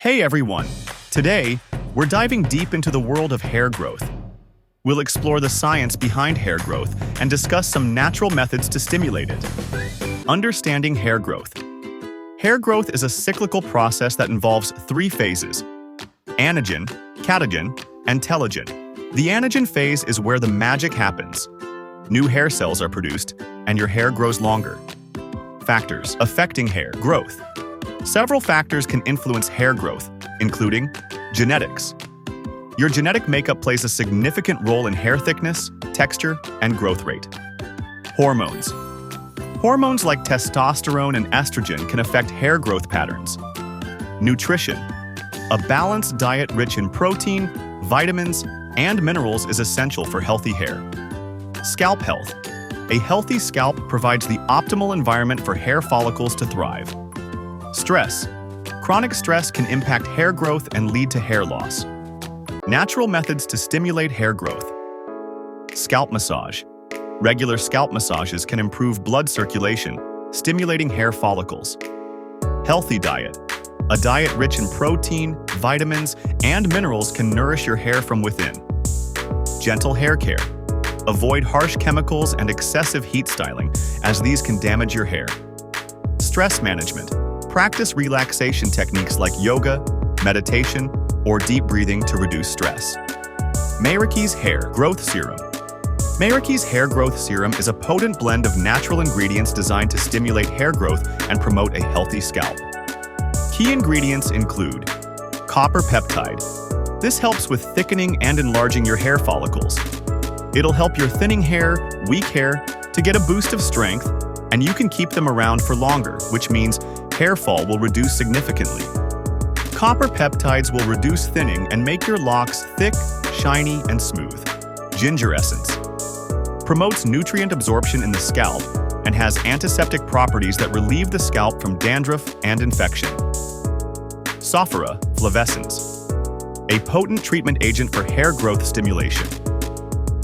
Hey everyone! Today, we're diving deep into the world of hair growth. We'll explore the science behind hair growth and discuss some natural methods to stimulate it. Understanding hair growth. Hair growth is a cyclical process that involves three phases: anagen, catagen, and telogen. The anagen phase is where the magic happens. New hair cells are produced, and your hair grows longer. Factors affecting hair growth. Several factors can influence hair growth, including genetics. Your genetic makeup plays a significant role in hair thickness, texture, and growth rate. Hormones. Hormones like testosterone and estrogen can affect hair growth patterns. Nutrition. A balanced diet rich in protein, vitamins, and minerals is essential for healthy hair. Scalp health. A healthy scalp provides the optimal environment for hair follicles to thrive. Stress. Chronic stress can impact hair growth and lead to hair loss. Natural methods to stimulate hair growth. Scalp massage. Regular scalp massages can improve blood circulation, stimulating hair follicles. Healthy diet. A diet rich in protein, vitamins, and minerals can nourish your hair from within. Gentle hair care. Avoid harsh chemicals and excessive heat styling, as these can damage your hair. Stress management. Practice relaxation techniques like yoga, meditation, or deep breathing to reduce stress. Mayraki's Hair Growth Serum. Mayraki's Hair Growth Serum is a potent blend of natural ingredients designed to stimulate hair growth and promote a healthy scalp. Key ingredients include copper peptide. This helps with thickening and enlarging your hair follicles. It'll help your thinning hair, weak hair, to get a boost of strength, and you can keep them around for longer, which means hair fall will reduce significantly. Copper peptides will reduce thinning and make your locks thick, shiny, and smooth. Ginger essence promotes nutrient absorption in the scalp and has antiseptic properties that relieve the scalp from dandruff and infection. Sophora flavescens, a potent treatment agent for hair growth stimulation.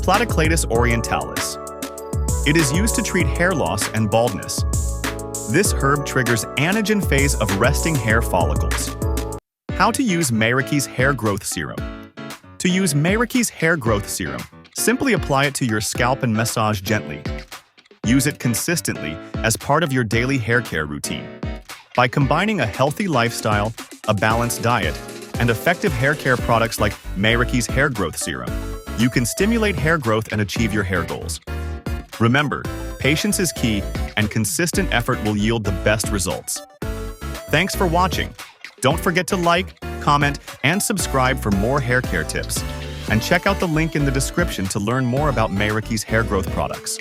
Platycladus orientalis. It is used to treat hair loss and baldness. This herb triggers anagen phase of resting hair follicles. How to use Mayraki's Hair Growth Serum. To use Mayraki's Hair Growth Serum, simply apply it to your scalp and massage gently. Use it consistently as part of your daily hair care routine. By combining a healthy lifestyle, a balanced diet, and effective hair care products like Mayraki's Hair Growth Serum, you can stimulate hair growth and achieve your hair goals. Remember, patience is key, and consistent effort will yield the best results. Thanks for watching. Don't forget to like, comment, and subscribe for more hair care tips. And check out the link in the description to learn more about Mayraki's hair growth products.